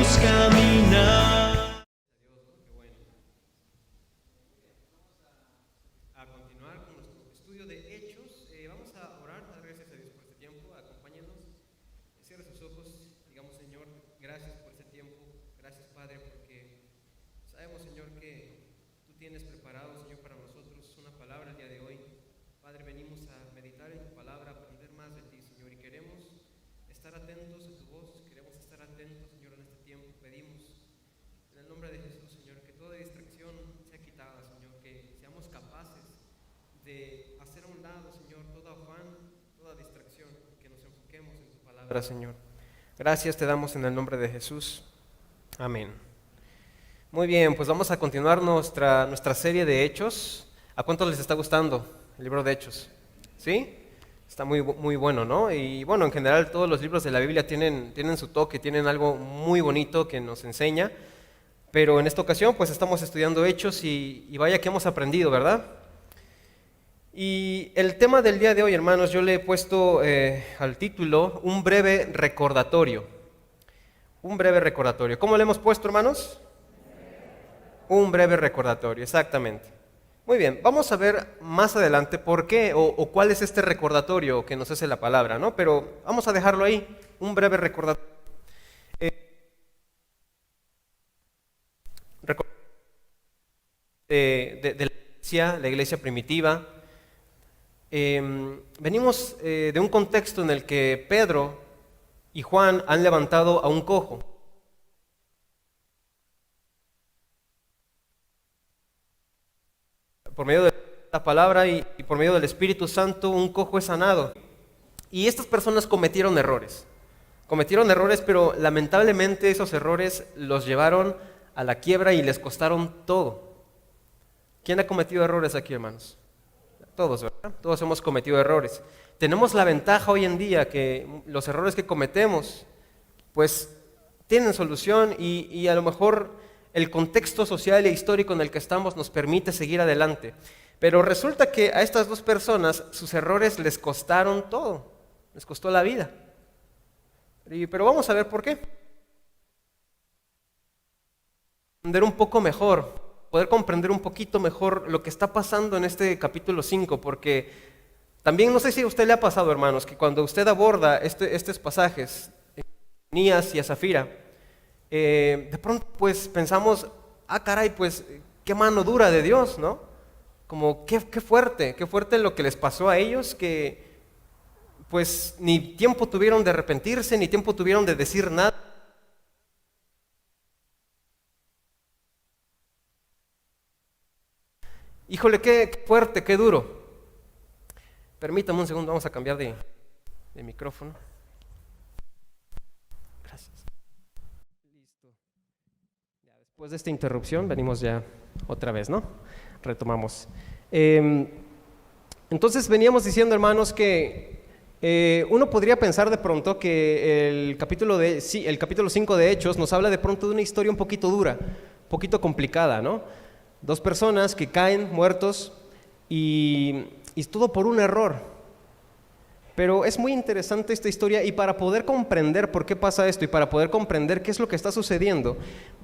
queremos caminar. A continuar con nuestro estudio de Hechos, vamos a orar, dar gracias a Dios por este tiempo. Acompáñenos, cierre sus ojos, digamos: Señor, gracias por este tiempo, gracias Padre, porque sabemos, Señor, que tú tienes preparado, Señor, para nosotros una palabra el día de hoy. Padre, venimos a meditar en tu palabra, a aprender más de ti, Señor, y queremos estar atentos a tu voz, queremos estar atentos, Señor, en este tiempo. Pedimos en el nombre de Jesús, Señor, que toda distracción sea quitada, Señor, que seamos capaces de hacer a un lado, Señor, todo afán, toda distracción, que nos enfoquemos en tu palabra, Señor. Gracias te damos en el nombre de Jesús. Amén. Muy bien, pues vamos a continuar nuestra serie de Hechos. ¿A cuántos les está gustando el libro de Hechos? ¿Sí? Está muy bueno, ¿no? Y bueno, en general todos los libros de la Biblia tienen su toque, tienen algo muy bonito que nos enseña. Pero en esta ocasión pues estamos estudiando Hechos y vaya que hemos aprendido, ¿verdad? Y el tema del día de hoy, hermanos, yo le he puesto al título un breve recordatorio. Un breve recordatorio. ¿Cómo le hemos puesto, hermanos? Un breve recordatorio, exactamente. Muy bien, vamos a ver más adelante por qué o cuál es este recordatorio que nos hace la palabra, ¿no? Pero vamos a dejarlo ahí, un breve recordatorio. De la iglesia primitiva. Venimos de un contexto en el que Pedro y Juan han levantado a un cojo. Por medio de la palabra y por medio del Espíritu Santo, un cojo es sanado. Y estas personas cometieron errores, pero lamentablemente esos errores los llevaron a la quiebra y les costaron todo. ¿Quién ha cometido errores aquí, hermanos? Todos, ¿verdad? Todos hemos cometido errores. Tenemos la ventaja hoy en día que los errores que cometemos, pues, tienen solución y a lo mejor el contexto social e histórico en el que estamos nos permite seguir adelante. Pero resulta que a estas dos personas sus errores les costaron todo, les costó la vida. Pero vamos a ver por qué. Entender un poco mejor, poder comprender un poquito mejor lo que está pasando en este capítulo 5, porque también no sé si a usted le ha pasado, hermanos, que cuando usted aborda estos pasajes, Ananías y a Zafira, de pronto pues pensamos, caray, pues qué mano dura de Dios, ¿no? Como qué fuerte lo que les pasó a ellos, que pues ni tiempo tuvieron de arrepentirse, ni tiempo tuvieron de decir nada. Híjole, qué fuerte, qué duro. Permítame un segundo, vamos a cambiar de micrófono. Gracias. Listo. Ya, después de esta interrupción, venimos ya otra vez, ¿no? Retomamos. Entonces veníamos diciendo, hermanos, que uno podría pensar de pronto que el capítulo 5 de Hechos nos habla de pronto de una historia un poquito dura, un poquito complicada, ¿no? Dos personas que caen muertos y todo por un error. Pero es muy interesante esta historia, y para poder comprender por qué pasa esto y para poder comprender qué es lo que está sucediendo,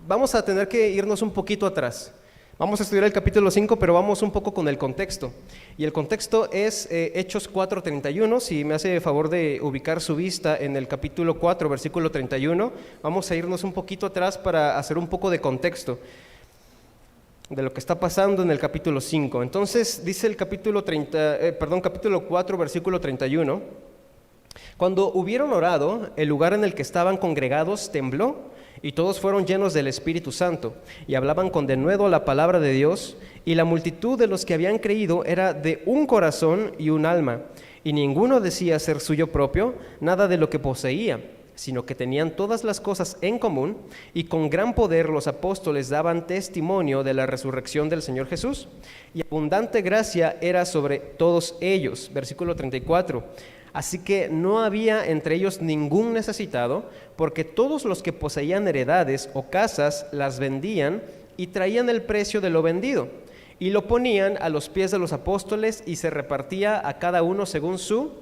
vamos a tener que irnos un poquito atrás. Vamos a estudiar el capítulo 5, pero vamos un poco con el contexto. Y el contexto es Hechos 4:31. Si me hace favor de ubicar su vista en el capítulo 4, versículo 31, vamos a irnos un poquito atrás para hacer un poco de contexto de lo que está pasando en el capítulo 5. Entonces dice el capítulo 4, versículo 31: cuando hubieron orado, el lugar en el que estaban congregados tembló, y todos fueron llenos del Espíritu Santo, y hablaban con denuedo la palabra de Dios, y la multitud de los que habían creído era de un corazón y un alma, y ninguno decía ser suyo propio nada de lo que poseía, sino que tenían todas las cosas en común, y con gran poder los apóstoles daban testimonio de la resurrección del Señor Jesús, y abundante gracia era sobre todos ellos. Versículo 34. Así que no había entre ellos ningún necesitado, porque todos los que poseían heredades o casas las vendían y traían el precio de lo vendido, y lo ponían a los pies de los apóstoles, y se repartía a cada uno según su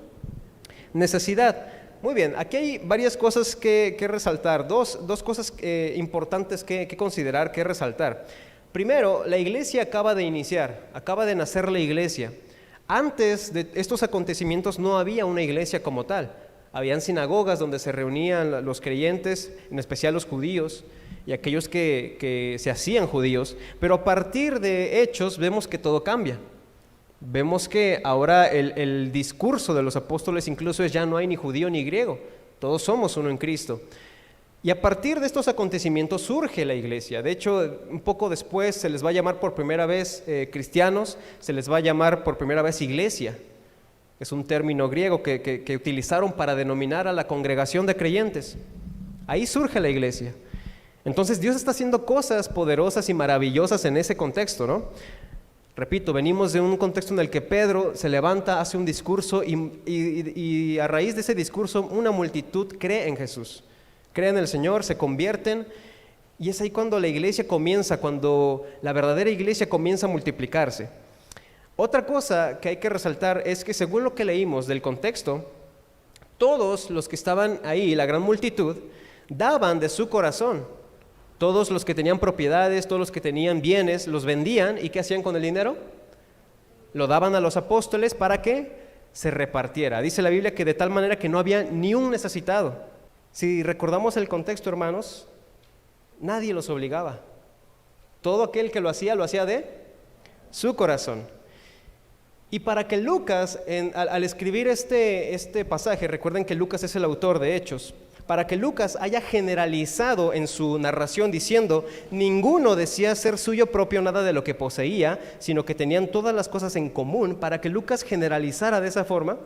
necesidad. Muy bien, aquí hay varias cosas que resaltar, dos cosas importantes que considerar, que resaltar. Primero, la iglesia acaba de iniciar, acaba de nacer la iglesia. Antes de estos acontecimientos no había una iglesia como tal. Habían sinagogas donde se reunían los creyentes, en especial los judíos y aquellos que se hacían judíos. Pero a partir de Hechos vemos que todo cambia. Vemos que ahora el discurso de los apóstoles incluso es: ya no hay ni judío ni griego, todos somos uno en Cristo. Y a partir de estos acontecimientos surge la iglesia. De hecho, un poco después se les va a llamar por primera vez cristianos, se les va a llamar por primera vez iglesia. Es un término griego que utilizaron para denominar a la congregación de creyentes. Ahí surge la iglesia. Entonces Dios está haciendo cosas poderosas y maravillosas en ese contexto, ¿no? Repito, venimos de un contexto en el que Pedro se levanta, hace un discurso y a raíz de ese discurso una multitud cree en Jesús. Creen en el Señor, se convierten, y es ahí cuando la iglesia comienza, cuando la verdadera iglesia comienza a multiplicarse. Otra cosa que hay que resaltar es que, según lo que leímos del contexto, todos los que estaban ahí, la gran multitud, daban de su corazón. Todos los que tenían propiedades, todos los que tenían bienes, los vendían, ¿y qué hacían con el dinero? Lo daban a los apóstoles para que se repartiera. Dice la Biblia que de tal manera que no había ni un necesitado. Si recordamos el contexto, hermanos, nadie los obligaba. Todo aquel que lo hacía de su corazón. Y para que Lucas, al escribir este pasaje, recuerden que Lucas es el autor de Hechos, para que Lucas haya generalizado en su narración diciendo: ninguno decía ser suyo propio nada de lo que poseía, sino que tenían todas las cosas en común, para que Lucas generalizara de esa forma,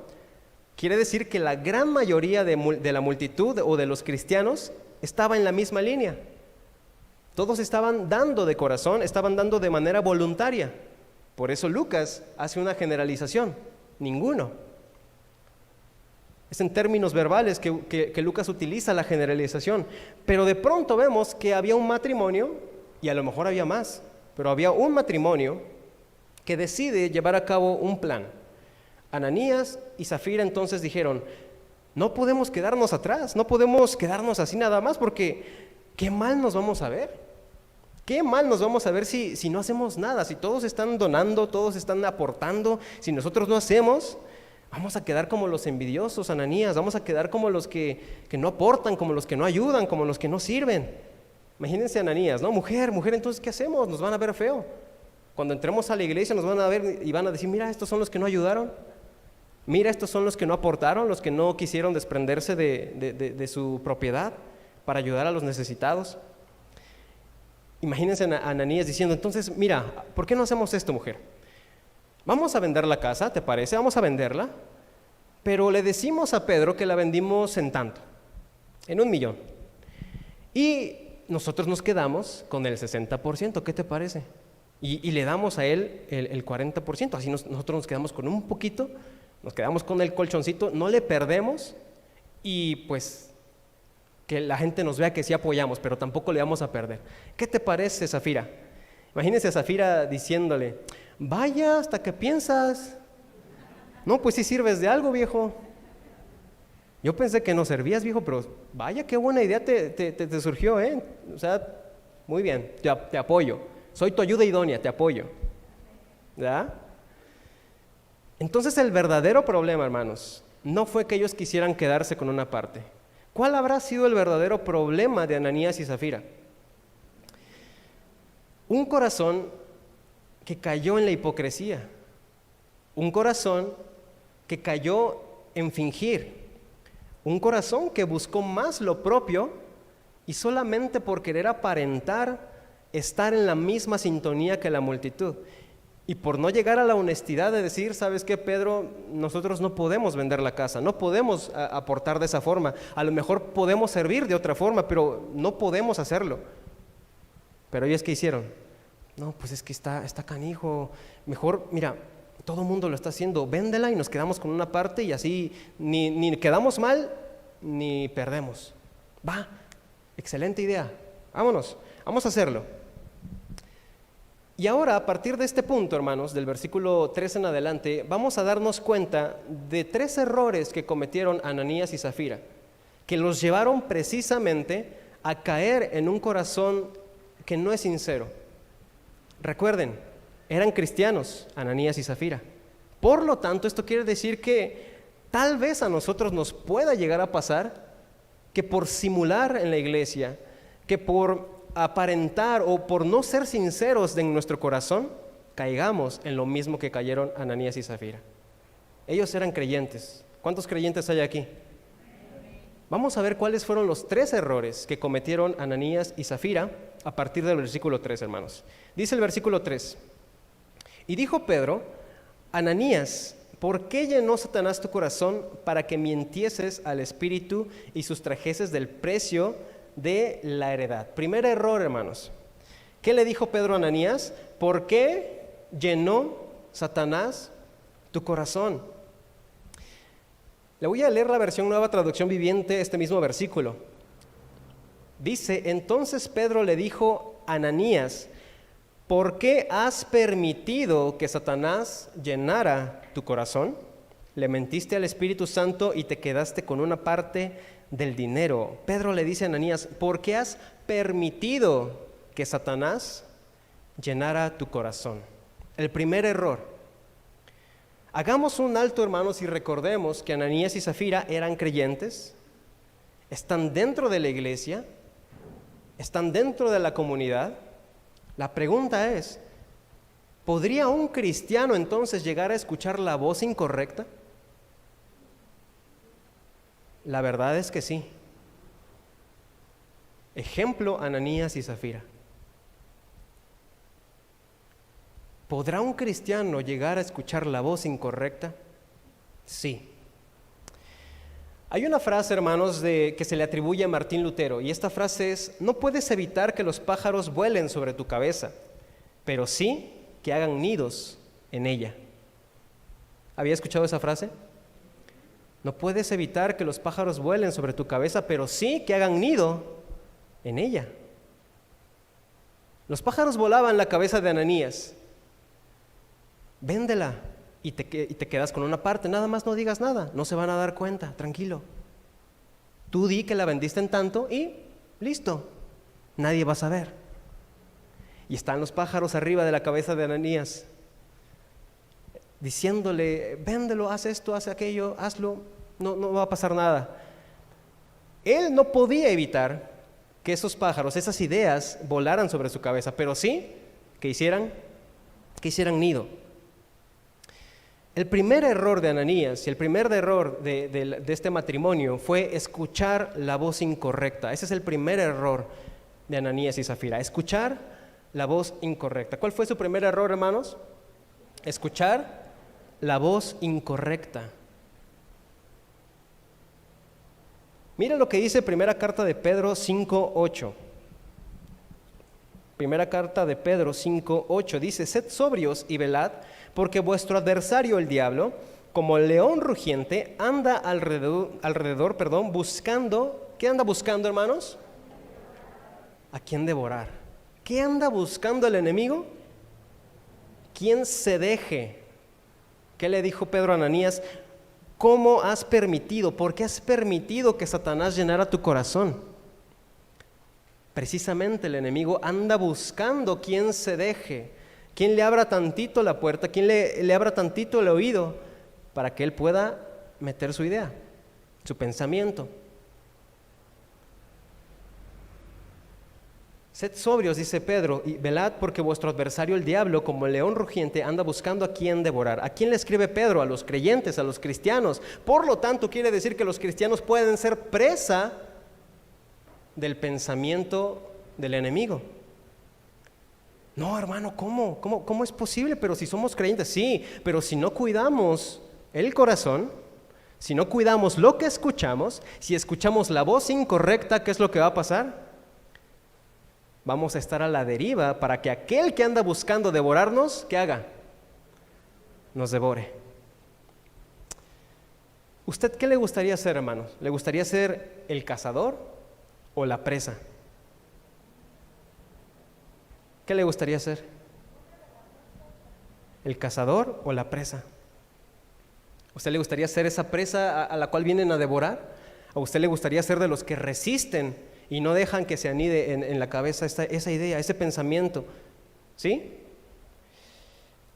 quiere decir que la gran mayoría de la multitud o de los cristianos estaba en la misma línea. Todos estaban dando de corazón, estaban dando de manera voluntaria. Por eso Lucas hace una generalización: ninguno. Es en términos verbales que Lucas utiliza la generalización. Pero de pronto vemos que había un matrimonio, y a lo mejor había más, pero había un matrimonio que decide llevar a cabo un plan. Ananías y Zafira entonces dijeron: no podemos quedarnos atrás, no podemos quedarnos así nada más, porque qué mal nos vamos a ver. Qué mal nos vamos a ver si no hacemos nada, si todos están donando, todos están aportando, si nosotros no hacemos. Vamos a quedar como los envidiosos, Ananías, vamos a quedar como los que no aportan, como los que no ayudan, como los que no sirven. Imagínense a Ananías, ¿no? Mujer, entonces ¿qué hacemos? Nos van a ver feo. Cuando entremos a la iglesia nos van a ver y van a decir: mira, estos son los que no ayudaron. Mira, estos son los que no aportaron, los que no quisieron desprenderse de su propiedad para ayudar a los necesitados. Imagínense a Ananías diciendo: entonces, mira, ¿por qué no hacemos esto, mujer? Vamos a vender la casa, ¿te parece? Vamos a venderla, pero le decimos a Pedro que la vendimos en tanto, en 1,000,000. Y nosotros nos quedamos con el 60%, ¿qué te parece? Y le damos a él el 40%, así nosotros nos quedamos con un poquito, nos quedamos con el colchoncito, no le perdemos, y pues que la gente nos vea que sí apoyamos, pero tampoco le vamos a perder. ¿Qué te parece, Zafira? Imagínense a Zafira diciéndole: vaya, hasta que piensas. No, pues sí sirves de algo, viejo. Yo pensé que no servías, viejo, pero vaya, qué buena idea te surgió, ¿eh? O sea, muy bien, te apoyo. Soy tu ayuda idónea, te apoyo. ¿Ya? Entonces el verdadero problema, hermanos, no fue que ellos quisieran quedarse con una parte. ¿Cuál habrá sido el verdadero problema de Ananías y Zafira? Un corazón que cayó en la hipocresía, un corazón que cayó en fingir, un corazón que buscó más lo propio y solamente por querer aparentar estar en la misma sintonía que la multitud, y por no llegar a la honestidad de decir: ¿sabes qué, Pedro? Nosotros no podemos vender la casa, no podemos aportar de esa forma, a lo mejor podemos servir de otra forma, pero no podemos hacerlo. Pero ellos, ¿qué hicieron? No, pues es que está canijo, mejor, mira, todo el mundo lo está haciendo, véndela y nos quedamos con una parte, y así ni quedamos mal ni perdemos. Va, excelente idea, vámonos, vamos a hacerlo. Y ahora, a partir de este punto, hermanos, del versículo 3 en adelante, vamos a darnos cuenta de 3 errores que cometieron Ananías y Zafira, que los llevaron precisamente a caer en un corazón que no es sincero. Recuerden, eran cristianos, Ananías y Zafira. Por lo tanto, esto quiere decir que tal vez a nosotros nos pueda llegar a pasar que por simular en la iglesia, que por aparentar o por no ser sinceros en nuestro corazón, caigamos en lo mismo que cayeron Ananías y Zafira. Ellos eran creyentes. ¿Cuántos creyentes hay aquí? Vamos a ver cuáles fueron los 3 errores que cometieron Ananías y Zafira a partir del versículo 3, hermanos. Dice el versículo 3: y dijo Pedro: Ananías, ¿por qué llenó Satanás tu corazón para que mintieses al Espíritu y sustrajeses del precio de la heredad? Primer error, hermanos. ¿Qué le dijo Pedro a Ananías? ¿Por qué llenó Satanás tu corazón? Le voy a leer la versión Nueva Traducción Viviente, este mismo versículo. Dice: entonces Pedro le dijo a Ananías: ¿por qué has permitido que Satanás llenara tu corazón? Le mentiste al Espíritu Santo y te quedaste con una parte del dinero. Pedro le dice a Ananías: ¿por qué has permitido que Satanás llenara tu corazón? El primer error. Hagamos un alto, hermanos, y recordemos que Ananías y Zafira eran creyentes, están dentro de la iglesia, están dentro de la comunidad. La pregunta es: ¿podría un cristiano entonces llegar a escuchar la voz incorrecta? La verdad es que sí. Ejemplo, Ananías y Zafira. ¿Podrá un cristiano llegar a escuchar la voz incorrecta? Sí. Hay una frase, hermanos, que se le atribuye a Martín Lutero, y esta frase es: no puedes evitar que los pájaros vuelen sobre tu cabeza, pero sí que hagan nidos en ella. ¿Había escuchado esa frase? No puedes evitar que los pájaros vuelen sobre tu cabeza, pero sí que hagan nido en ella. Los pájaros volaban la cabeza de Ananías. Véndela y te quedas con una parte, nada más no digas nada, no se van a dar cuenta, tranquilo. Tú di que la vendiste en tanto y listo, nadie va a saber. Y están los pájaros arriba de la cabeza de Ananías, diciéndole: véndelo, haz esto, haz aquello, hazlo, no va a pasar nada. Él no podía evitar que esos pájaros, esas ideas volaran sobre su cabeza, pero sí que hicieran nido. El primer error de Ananías y el primer error de este matrimonio fue escuchar la voz incorrecta. Ese es el primer error de Ananías y Zafira, escuchar la voz incorrecta. ¿Cuál fue su primer error, hermanos? Escuchar la voz incorrecta. Mira lo que dice primera carta de Pedro 5:8. Primera carta de Pedro 5:8 dice: sed sobrios y velad, porque vuestro adversario el diablo, como león rugiente, anda alrededor, buscando. ¿Qué anda buscando, hermanos? ¿A quién devorar? ¿Qué anda buscando el enemigo? ¿Quién se deje? ¿Qué le dijo Pedro a Ananías? ¿Cómo has permitido? ¿Por qué has permitido que Satanás llenara tu corazón? Precisamente el enemigo anda buscando quién se deje, quién le abra tantito la puerta, quién le abra tantito el oído para que él pueda meter su idea, su pensamiento. Sed sobrios, dice Pedro, y velad, porque vuestro adversario el diablo, como el león rugiente, anda buscando a quién devorar. ¿A quién le escribe Pedro? A los creyentes, a los cristianos. Por lo tanto, quiere decir que los cristianos pueden ser presa del pensamiento del enemigo. No, hermano, ¿cómo es posible? Pero si somos creyentes, sí, pero si no cuidamos el corazón, si no cuidamos lo que escuchamos, si escuchamos la voz incorrecta, ¿qué es lo que va a pasar? Vamos a estar a la deriva para que aquel que anda buscando devorarnos, ¿qué haga? Nos devore. ¿Usted qué le gustaría ser, hermanos? ¿Le gustaría ser el cazador o la presa? ¿Qué le gustaría ser? ¿El cazador o la presa? ¿A usted le gustaría ser esa presa a la cual vienen a devorar? ¿A usted le gustaría ser de los que resisten y no dejan que se anide en la cabeza esa idea, ese pensamiento? ¿Sí?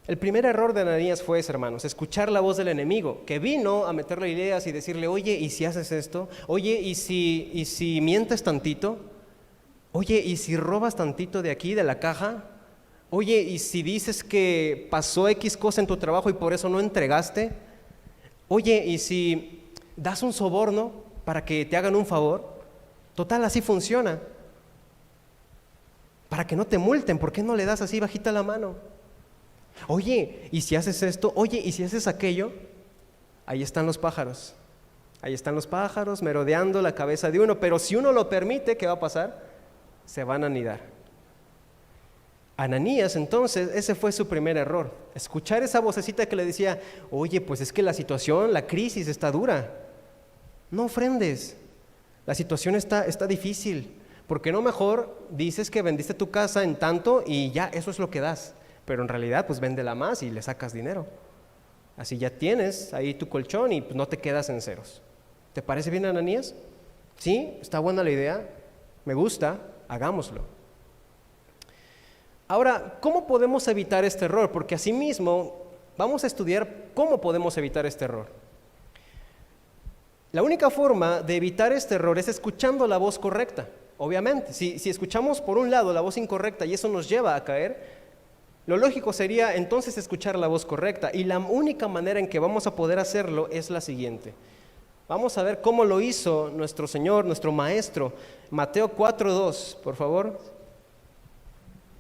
El primer error de Ananías fue ese, hermanos, escuchar la voz del enemigo, que vino a meterle ideas y decirle, oye, ¿y si haces esto? Oye, ¿y si mientes tantito? Oye, ¿y si robas tantito de aquí, de la caja? Oye, ¿y si dices que pasó X cosa en tu trabajo y por eso no entregaste? Oye, ¿y si das un soborno para que te hagan un favor? Total, así funciona. Para que no te multen, ¿por qué no le das así bajita la mano? Oye, ¿y si haces esto? Oye, ¿y si haces aquello? Ahí están los pájaros. Ahí están los pájaros merodeando la cabeza de uno, pero si uno lo permite, ¿qué va a pasar? Se van a anidar. Ananías, entonces, ese fue su primer error. Escuchar esa vocecita que le decía, oye, pues es que la situación, la crisis está dura. No ofrendes. La situación está difícil. ¿Por qué no mejor dices que vendiste tu casa en tanto y ya eso es lo que das? Pero en realidad, pues véndela más y le sacas dinero. Así ya tienes ahí tu colchón y pues no te quedas en ceros. ¿Te parece bien, Ananías? ¿Sí? ¿Está buena la idea? Me gusta, hagámoslo. Ahora, ¿cómo podemos evitar este error? Porque asimismo, vamos a estudiar cómo podemos evitar este error. La única forma de evitar este error es escuchando la voz correcta. Obviamente, si escuchamos por un lado la voz incorrecta y eso nos lleva a caer, lo lógico sería entonces escuchar la voz correcta, y la única manera en que vamos a poder hacerlo es la siguiente. Vamos a ver cómo lo hizo nuestro Señor, nuestro Maestro. Mateo 4:2, por favor.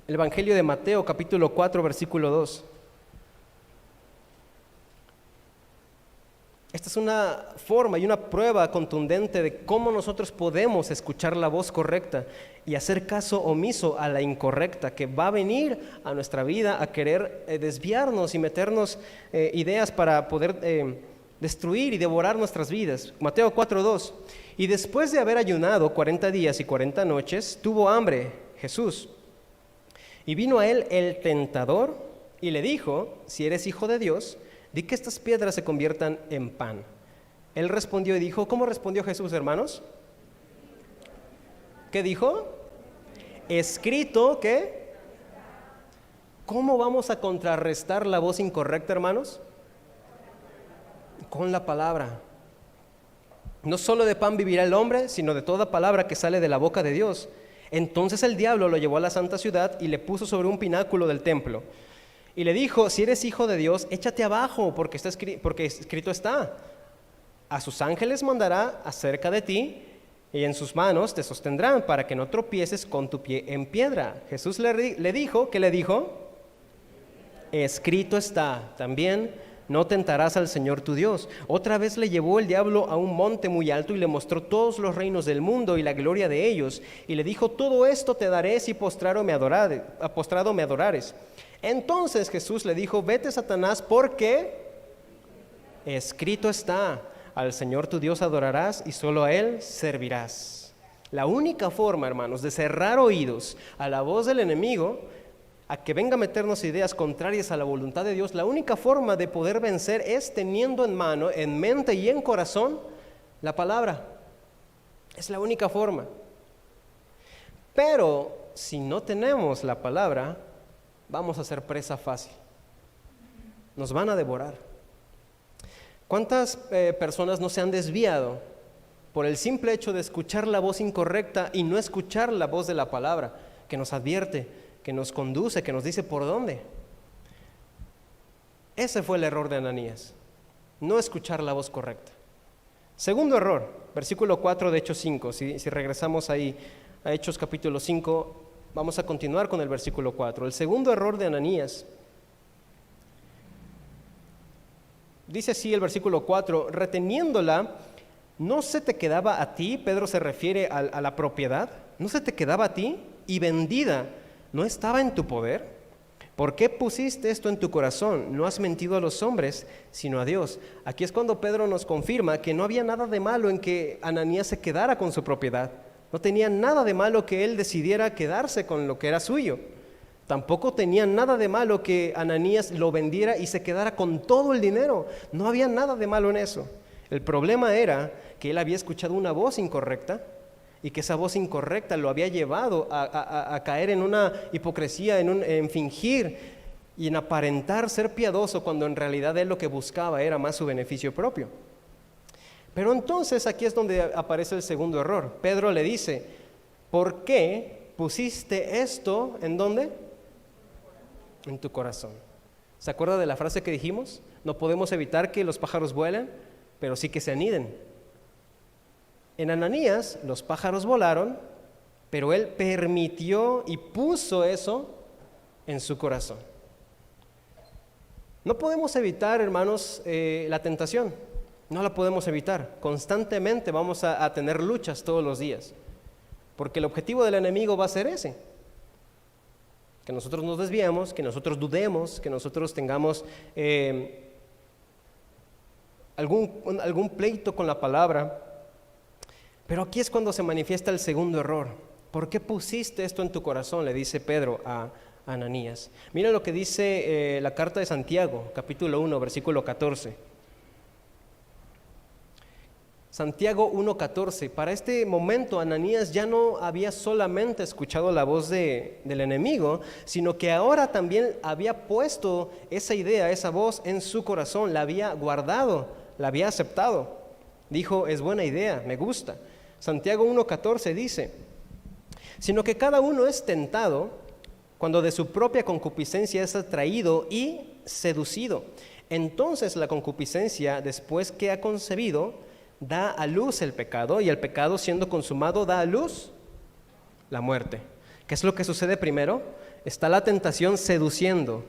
El Evangelio de Mateo, capítulo 4, versículo 2. Esta es una forma y una prueba contundente de cómo nosotros podemos escuchar la voz correcta y hacer caso omiso a la incorrecta, que va a venir a nuestra vida a querer desviarnos y meternos ideas para poder destruir y devorar nuestras vidas. Mateo 4:2. Y después de haber ayunado 40 días y 40 noches, tuvo hambre Jesús. Y vino a él el tentador y le dijo, si eres hijo de Dios, di que estas piedras se conviertan en pan. Él respondió y dijo, ¿cómo respondió Jesús, hermanos? ¿Qué dijo? Escrito, ¿qué? ¿Cómo vamos a contrarrestar la voz incorrecta, hermanos? Con la palabra. No solo de pan vivirá el hombre, sino de toda palabra que sale de la boca de Dios. Entonces el diablo lo llevó a la santa ciudad y le puso sobre un pináculo del templo. Y le dijo, si eres hijo de Dios, échate abajo, porque escrito está. A sus ángeles mandará acerca de ti, y en sus manos te sostendrán, para que no tropieces con tu pie en piedra. Jesús le dijo, ¿qué le dijo? Escrito está, también no tentarás al Señor tu Dios. Otra vez le llevó el diablo a un monte muy alto y le mostró todos los reinos del mundo y la gloria de ellos. Y le dijo, todo esto te daré si postrado me adorares. Entonces Jesús le dijo, vete, Satanás, porque escrito está, al Señor tu Dios adorarás y solo a Él servirás. La única forma, hermanos, de cerrar oídos a la voz del enemigo, a que venga a meternos ideas contrarias a la voluntad de Dios, la única forma de poder vencer es teniendo en mano, en mente y en corazón, la palabra. Es la única forma. Pero si no tenemos la palabra, vamos a ser presa fácil. Nos van a devorar. ¿Cuántas personas no se han desviado por el simple hecho de escuchar la voz incorrecta y no escuchar la voz de la palabra que nos advierte, que nos conduce, que nos dice por dónde? Ese fue el error de Ananías, no escuchar la voz correcta. Segundo error, versículo 4 de Hechos 5. Si regresamos ahí a Hechos capítulo 5, vamos a continuar con el versículo 4. El segundo error de Ananías, dice así el versículo 4, reteniéndola, ¿no se te quedaba a ti? Pedro se refiere a la propiedad. ¿No se te quedaba a ti? Y vendida, ¿no estaba en tu poder? ¿Por qué pusiste esto en tu corazón? No has mentido a los hombres, sino a Dios. Aquí es cuando Pedro nos confirma que no había nada de malo en que Ananías se quedara con su propiedad. No tenía nada de malo que él decidiera quedarse con lo que era suyo. Tampoco tenía nada de malo que Ananías lo vendiera y se quedara con todo el dinero. No había nada de malo en eso. El problema era que él había escuchado una voz incorrecta y que esa voz incorrecta lo había llevado a caer en una hipocresía, en fingir y en aparentar ser piadoso cuando en realidad él lo que buscaba era más su beneficio propio. Pero entonces aquí es donde aparece el segundo error. Pedro le dice, ¿por qué pusiste esto en dónde? En tu corazón. ¿Se acuerda de la frase que dijimos? No podemos evitar que los pájaros vuelen, pero sí que se aniden. En Ananías los pájaros volaron, pero él permitió y puso eso en su corazón. No podemos evitar, hermanos, la tentación. No la podemos evitar. Constantemente vamos a tener luchas todos los días. Porque el objetivo del enemigo va a ser ese. Que nosotros nos desviemos, que nosotros dudemos, que nosotros tengamos algún pleito con la palabra. Pero aquí es cuando se manifiesta el segundo error. ¿Por qué pusiste esto en tu corazón?, le dice Pedro a Ananías. Mira lo que dice la carta de Santiago, capítulo 1, versículo 14. Santiago 1:14. Para este momento Ananías ya no había solamente escuchado la voz del enemigo, sino que ahora también había puesto esa idea, esa voz en su corazón, la había guardado, la había aceptado. Dijo, es buena idea, me gusta. Santiago 1:14 dice, sino que cada uno es tentado cuando de su propia concupiscencia es atraído y seducido. Entonces la concupiscencia, después que ha concebido, da a luz el pecado, y el pecado, siendo consumado, da a luz la muerte. ¿Qué es lo que sucede primero? Está la tentación seduciendo,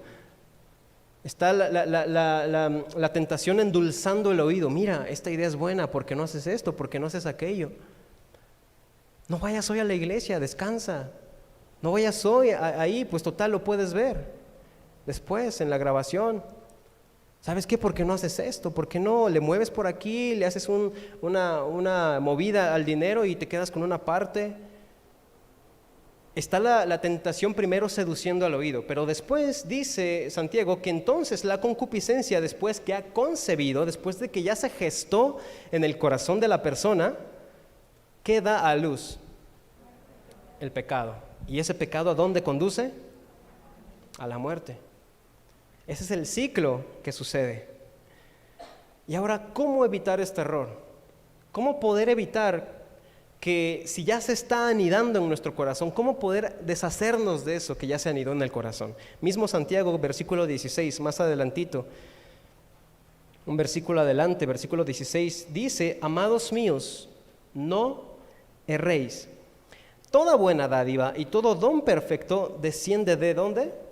está la tentación endulzando el oído. Mira, esta idea es buena, ¿por qué no haces esto? ¿Por qué no haces aquello? No vayas hoy a la iglesia, descansa. No vayas hoy ahí, pues total lo puedes ver después en la grabación. ¿Sabes qué? ¿Por qué no haces esto? ¿Por qué no le mueves por aquí, le haces una movida al dinero y te quedas con una parte? Está la tentación primero seduciendo al oído, pero después dice Santiago que entonces la concupiscencia, después que ha concebido, después de que ya se gestó en el corazón de la persona, ¿qué da a luz? El pecado. ¿Y ese pecado a dónde conduce? A la muerte. Ese es el ciclo que sucede. Y ahora, ¿cómo evitar este error? ¿Cómo poder evitar que si ya se está anidando en nuestro corazón, cómo poder deshacernos de eso que ya se anidó en el corazón? Mismo Santiago, versículo 16, más adelantito, un versículo adelante, versículo 16, dice, amados míos, no erréis. Toda buena dádiva y todo don perfecto desciende ¿de dónde?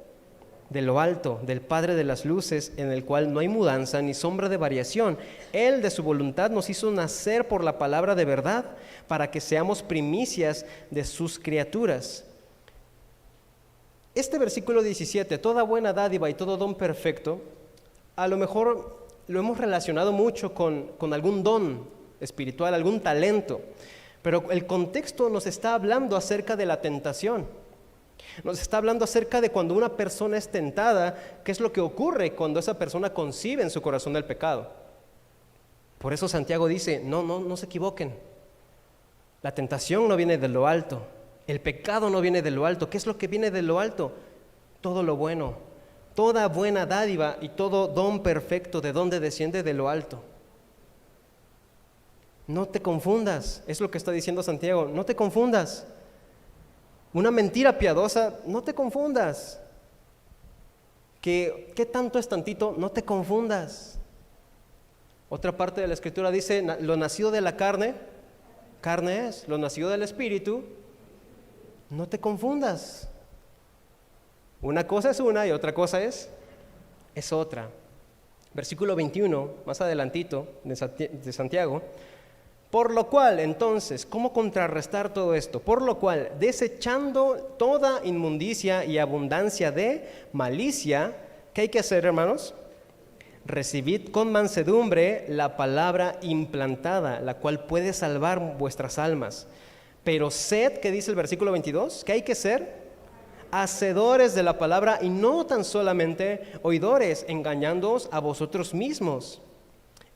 De lo alto, del Padre de las luces, en el cual no hay mudanza ni sombra de variación. Él de su voluntad nos hizo nacer por la palabra de verdad, para que seamos primicias de sus criaturas. Este versículo 17, toda buena dádiva y todo don perfecto, a lo mejor lo hemos relacionado mucho con algún don espiritual, algún talento, pero el contexto nos está hablando acerca de la tentación. Nos está hablando acerca de cuando una persona es tentada, qué es lo que ocurre cuando esa persona concibe en su corazón el pecado. Por eso Santiago dice, no se equivoquen. La tentación no viene de lo alto, el pecado no viene de lo alto. ¿Qué es lo que viene de lo alto? Todo lo bueno, toda buena dádiva y todo don perfecto, ¿de dónde desciende? De lo alto. No te confundas, es lo que está diciendo Santiago, no te confundas. Una mentira piadosa, no te confundas. ¿Qué tanto es tantito? No te confundas. Otra parte de la Escritura dice, lo nacido de la carne, carne es. Lo nacido del Espíritu, no te confundas. Una cosa es una y otra cosa es otra. Versículo 21, más adelantito de Santiago. Por lo cual, entonces, ¿cómo contrarrestar todo esto? Por lo cual, desechando toda inmundicia y abundancia de malicia, ¿qué hay que hacer, hermanos? Recibid con mansedumbre la palabra implantada, la cual puede salvar vuestras almas. Pero sed, ¿qué dice el versículo 22? ¿Qué hay que ser? hacedores de la palabra y no tan solamente oidores, engañándoos a vosotros mismos.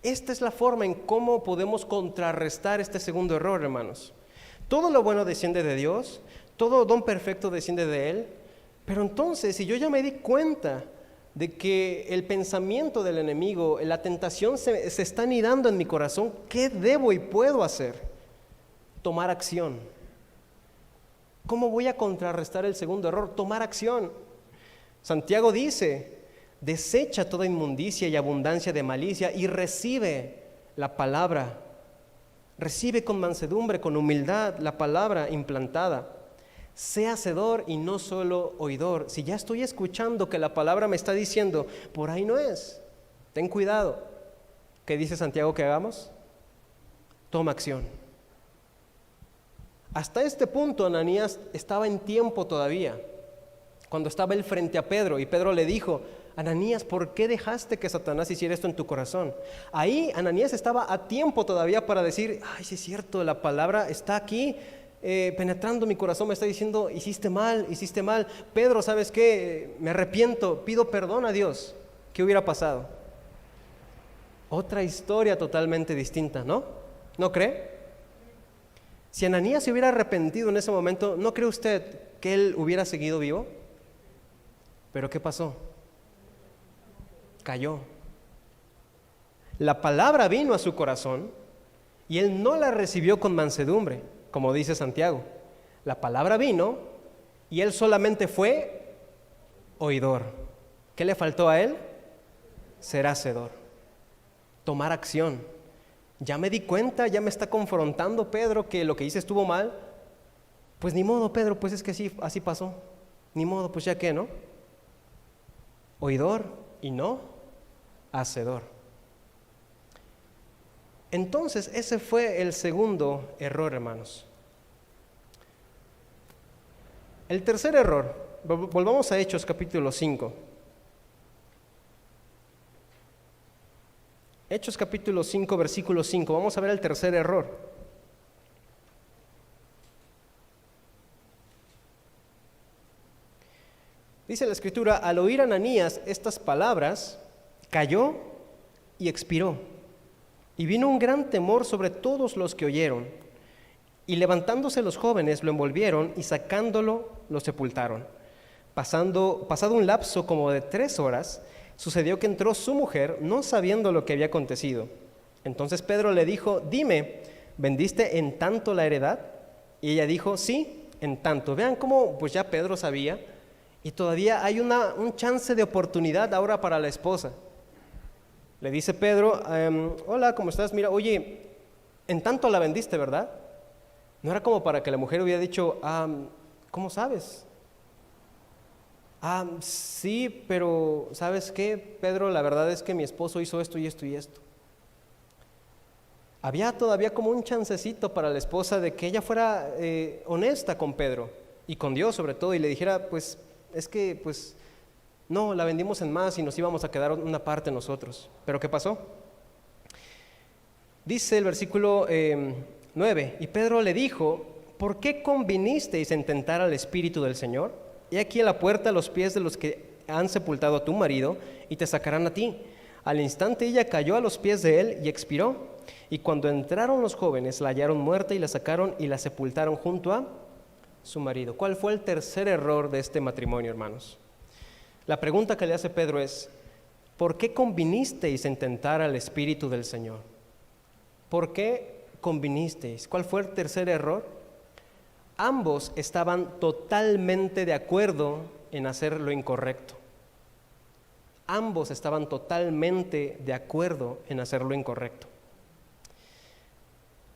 Esta es la forma en cómo podemos contrarrestar este segundo error, hermanos. Todo lo bueno desciende de Dios, todo don perfecto desciende de Él, pero entonces, si yo ya me di cuenta de que el pensamiento del enemigo, la tentación se está anidando en mi corazón, ¿qué debo y puedo hacer? Tomar acción. ¿Cómo voy a contrarrestar el segundo error? Tomar acción. Santiago dice, desecha toda inmundicia y abundancia de malicia y recibe la palabra. Recibe con mansedumbre, con humildad la palabra implantada. Sé hacedor y no solo oidor. Si ya estoy escuchando que la palabra me está diciendo, por ahí no es, ten cuidado. ¿Qué dice Santiago que hagamos? Toma acción. Hasta este punto Ananías estaba en tiempo todavía, cuando estaba él frente a Pedro y Pedro le dijo, Ananías, ¿por qué dejaste que Satanás hiciera esto en tu corazón? Ahí Ananías estaba a tiempo todavía para decir, ay, sí es cierto, la palabra está aquí, penetrando mi corazón, me está diciendo, hiciste mal. Pedro, ¿sabes qué? Me arrepiento, pido perdón a Dios. ¿Qué hubiera pasado? Otra historia totalmente distinta, ¿no? ¿No cree? Si Ananías se hubiera arrepentido en ese momento, ¿no cree usted que él hubiera seguido vivo? ¿Pero qué pasó? Cayó. La palabra vino a su corazón y él no la recibió con mansedumbre, como dice Santiago. La palabra vino y él solamente fue oidor. ¿Qué le faltó a él? Ser hacedor. Tomar acción. Ya me di cuenta, ya me está confrontando Pedro que lo que hice estuvo mal. Pues ni modo, Pedro, pues es que sí, así pasó. Ni modo, pues ya que, ¿no? Oidor y no hacedor. Entonces, ese fue el segundo error, hermanos. El tercer error, volvamos a Hechos capítulo 5. Hechos capítulo 5, versículo 5. Vamos a ver el tercer error. Dice la Escritura, al oír Ananías estas palabras, cayó y expiró. Y vino un gran temor sobre todos los que oyeron. Y levantándose los jóvenes lo envolvieron y sacándolo lo sepultaron. Pasado un lapso como de 3 horas, sucedió que entró su mujer, no sabiendo lo que había acontecido. Entonces Pedro le dijo, dime, ¿vendiste en tanto la heredad? Y ella dijo, sí, en tanto. Vean cómo pues ya Pedro sabía, y todavía hay un chance de oportunidad ahora para la esposa. Le dice Pedro, hola, ¿cómo estás? Mira, oye, en tanto la vendiste, ¿verdad? No era como para que la mujer hubiera dicho, ¿cómo sabes? Sí, pero ¿sabes qué, Pedro? La verdad es que mi esposo hizo esto y esto y esto. Había todavía como un chancecito para la esposa de que ella fuera honesta con Pedro y con Dios sobre todo y le dijera, pues, es que, pues, no, la vendimos en más y nos íbamos a quedar una parte nosotros. ¿Pero qué pasó? Dice el versículo 9, y Pedro le dijo, ¿por qué convinisteis en tentar al Espíritu del Señor? He aquí a la puerta los pies de los que han sepultado a tu marido y te sacarán a ti. Al instante ella cayó a los pies de él y expiró. Y cuando entraron los jóvenes la hallaron muerta y la sacaron y la sepultaron junto a su marido. ¿Cuál fue el tercer error de este matrimonio, hermanos? La pregunta que le hace Pedro es, ¿por qué convinisteis en tentar al Espíritu del Señor? ¿Por qué convinisteis? ¿Cuál fue el tercer error? Ambos estaban totalmente de acuerdo en hacer lo incorrecto. Ambos estaban totalmente de acuerdo en hacer lo incorrecto.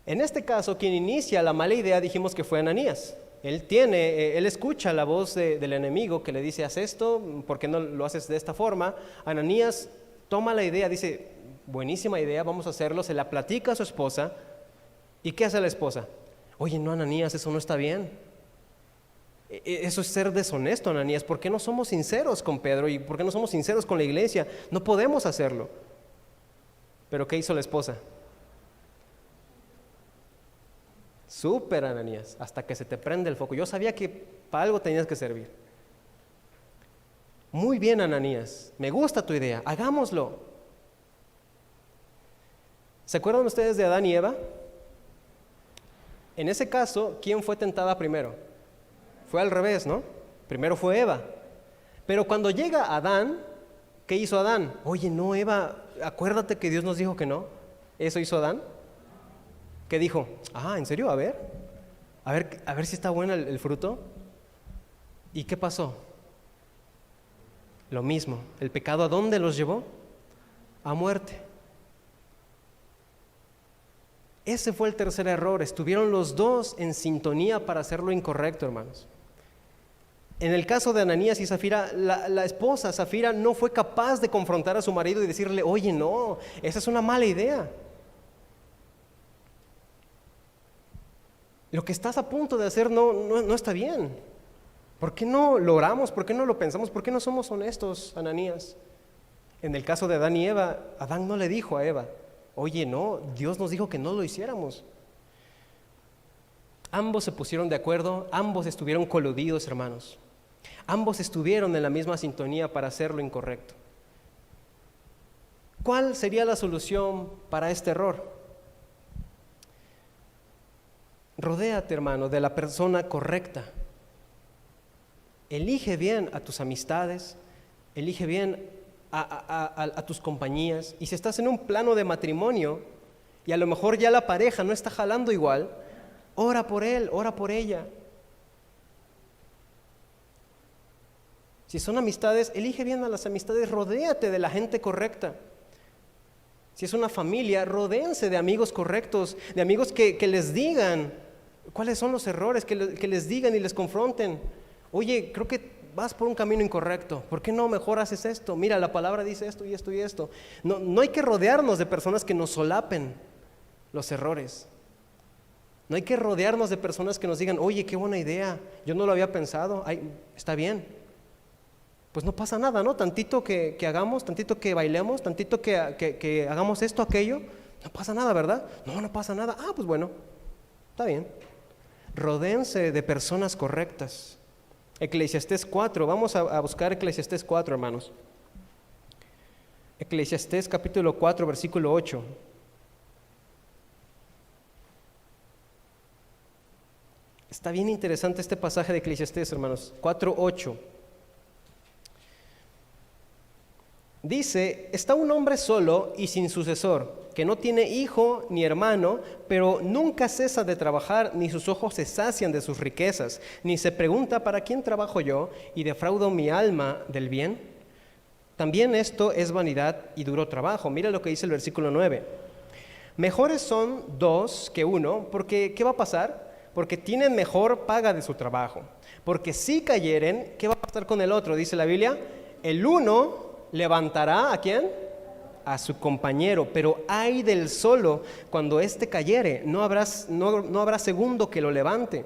En este caso, quien inicia la mala idea dijimos que fue Ananías. Él escucha la voz del enemigo que le dice, haz esto, ¿por qué no lo haces de esta forma? Ananías toma la idea, dice, buenísima idea, vamos a hacerlo, se la platica a su esposa. ¿Y qué hace la esposa? Oye, no, Ananías, eso no está bien. Eso es ser deshonesto, Ananías. ¿Por qué no somos sinceros con Pedro? ¿Y por qué no somos sinceros con la iglesia? No podemos hacerlo. ¿Pero qué hizo la esposa? Súper, Ananías, hasta que se te prende el foco. Yo sabía que para algo tenías que servir. Muy bien, Ananías, me gusta tu idea, hagámoslo. ¿Se acuerdan ustedes de Adán y Eva? En ese caso, ¿quién fue tentada primero? Fue al revés, ¿no? Primero fue Eva. Pero cuando llega Adán, ¿qué hizo Adán? Oye, no, Eva, acuérdate que Dios nos dijo que no. ¿Eso hizo Adán? ¿Qué dijo? ¿En serio? A ver si está bueno el fruto. ¿Y qué pasó? Lo mismo. ¿El pecado a dónde los llevó? A muerte. Ese fue el tercer error. Estuvieron los dos en sintonía para hacer lo incorrecto, hermanos. En el caso de Ananías y Zafira, la esposa Zafira no fue capaz de confrontar a su marido y decirle, oye, no, esa es una mala idea. Lo que estás a punto de hacer no está bien. ¿Por qué no lo oramos? ¿Por qué no lo pensamos? ¿Por qué no somos honestos, Ananías? En el caso de Adán y Eva, Adán no le dijo a Eva, oye, no, Dios nos dijo que no lo hiciéramos. Ambos se pusieron de acuerdo, ambos estuvieron coludidos, hermanos. Ambos estuvieron en la misma sintonía para hacer lo incorrecto. ¿Cuál sería la solución para este error? Rodéate, hermano, de la persona correcta. Elige bien a tus amistades, elige bien a tus compañías. Y si estás en un plano de matrimonio y a lo mejor ya la pareja no está jalando igual, ora por él, ora por ella. Si son amistades, elige bien a las amistades, rodéate de la gente correcta. Si es una familia, rodéense de amigos correctos, de amigos que les digan cuáles son los errores, que les digan y les confronten. Oye, creo que vas por un camino incorrecto, ¿por qué no mejor haces esto? Mira, la palabra dice esto y esto y esto. No hay que rodearnos de personas que nos solapen los errores. No hay que rodearnos de personas que nos digan, oye, qué buena idea, yo no lo había pensado, está bien. Pues no pasa nada, ¿no? Tantito que hagamos, tantito que bailemos, tantito que hagamos esto, aquello, no pasa nada, ¿verdad? No pasa nada. Pues bueno, está bien. Rodéense de personas correctas. Eclesiastés 4, vamos a buscar Eclesiastés 4, hermanos. Eclesiastés capítulo 4, versículo 8. Está bien interesante este pasaje de Eclesiastés, hermanos. 4:8. Dice, está un hombre solo y sin sucesor, que no tiene hijo ni hermano, pero nunca cesa de trabajar, ni sus ojos se sacian de sus riquezas, ni se pregunta, ¿para quién trabajo yo y defraudo mi alma del bien? También esto es vanidad y duro trabajo. Mira lo que dice el versículo 9. Mejores son dos que uno, porque ¿qué va a pasar? Porque tienen mejor paga de su trabajo. Porque si cayeren, ¿qué va a pasar con el otro? Dice la Biblia, el uno levantará, ¿a quién? A su compañero, pero ay del solo, cuando éste cayere, no habrá segundo que lo levante.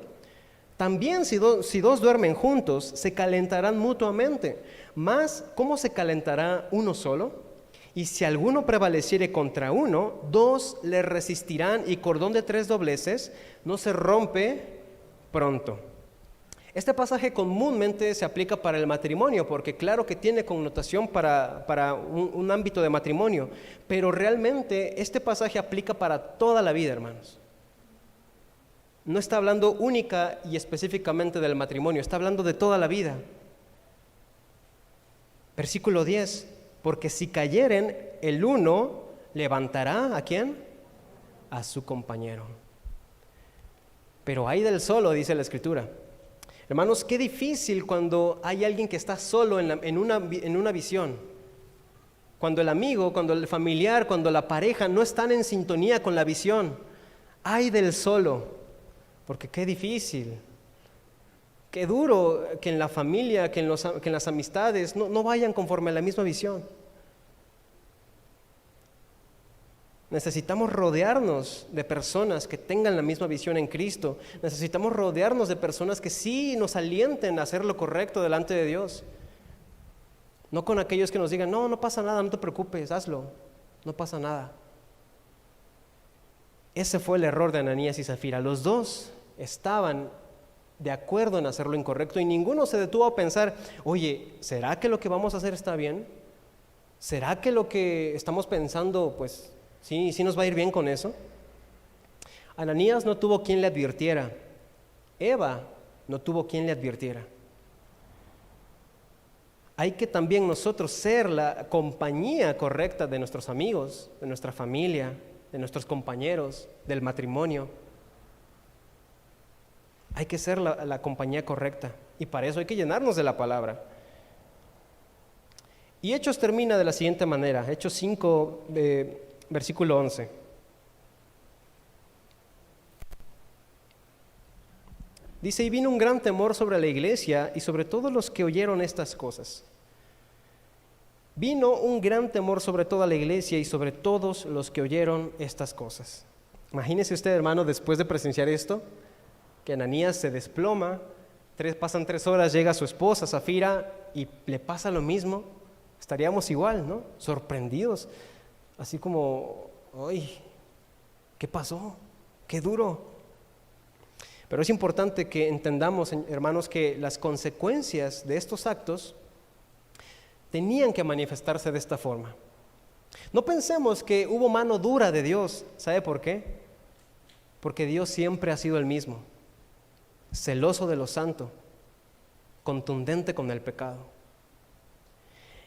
También si dos duermen juntos, se calentarán mutuamente, mas ¿cómo se calentará uno solo? Y si alguno prevaleciere contra uno, dos le resistirán, y cordón de 3 dobleces no se rompe pronto. Este pasaje comúnmente se aplica para el matrimonio, porque claro que tiene connotación para un ámbito de matrimonio, pero realmente este pasaje aplica para toda la vida, hermanos. No está hablando única y específicamente del matrimonio, está hablando de toda la vida. Versículo 10, porque si cayeren, el uno levantará, ¿a quién? A su compañero. Pero hay del solo, dice la Escritura. Hermanos, qué difícil cuando hay alguien que está solo en una visión. Cuando el amigo, cuando el familiar, cuando la pareja no están en sintonía con la visión. Ay del solo, porque qué difícil. Qué duro que en la familia, que en las amistades no vayan conforme a la misma visión. Necesitamos rodearnos de personas que tengan la misma visión en Cristo. Necesitamos rodearnos de personas que sí nos alienten a hacer lo correcto delante de Dios. No con aquellos que nos digan, no pasa nada, no te preocupes, hazlo, no pasa nada. Ese fue el error de Ananías y Zafira. Los dos estaban de acuerdo en hacer lo incorrecto, y ninguno se detuvo a pensar, oye, ¿será que lo que vamos a hacer está bien? ¿Será que lo que estamos pensando, pues, sí nos va a ir bien con eso? Ananías no tuvo quien le advirtiera. Eva no tuvo quien le advirtiera. Hay que también nosotros ser la compañía correcta de nuestros amigos, de nuestra familia, de nuestros compañeros, del matrimonio. Hay que ser la compañía correcta, y para eso hay que llenarnos de la palabra. Y Hechos termina de la siguiente manera, Hechos 5, versículo 11. Dice, y vino un gran temor sobre la iglesia y sobre todos los que oyeron estas cosas. Vino un gran temor sobre toda la iglesia y sobre todos los que oyeron estas cosas. Imagínese usted, hermano, después de presenciar esto, que Ananías se desploma, pasan 3 horas, llega su esposa, Zafira, y le pasa lo mismo. Estaríamos igual, ¿no? Sorprendidos, así como, ¡ay! ¿Qué pasó? ¡Qué duro! Pero es importante que entendamos, hermanos, que las consecuencias de estos actos tenían que manifestarse de esta forma. No pensemos que hubo mano dura de Dios. ¿Sabe por qué? Porque Dios siempre ha sido el mismo, celoso de lo santo, contundente con el pecado.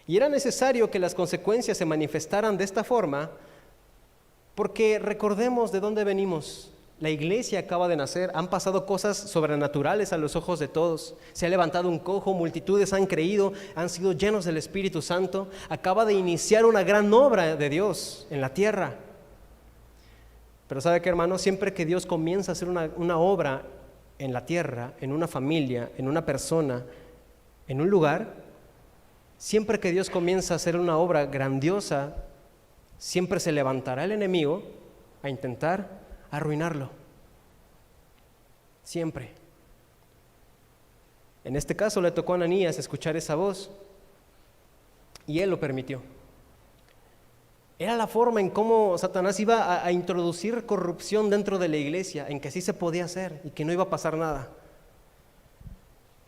Y era necesario que las consecuencias se manifestaran de esta forma, porque recordemos de dónde venimos. La iglesia acaba de nacer, han pasado cosas sobrenaturales a los ojos de todos. Se ha levantado un cojo, multitudes han creído, han sido llenos del Espíritu Santo. Acaba de iniciar una gran obra de Dios en la tierra. Pero ¿sabe qué, hermano? Siempre que Dios comienza a hacer una obra en la tierra, en una familia, en una persona, en un lugar, siempre que Dios comienza a hacer una obra grandiosa, siempre se levantará el enemigo a intentar arruinarlo. Siempre. En este caso le tocó a Ananías escuchar esa voz y él lo permitió. Era la forma en cómo Satanás iba a introducir corrupción dentro de la iglesia, en que sí se podía hacer y que no iba a pasar nada.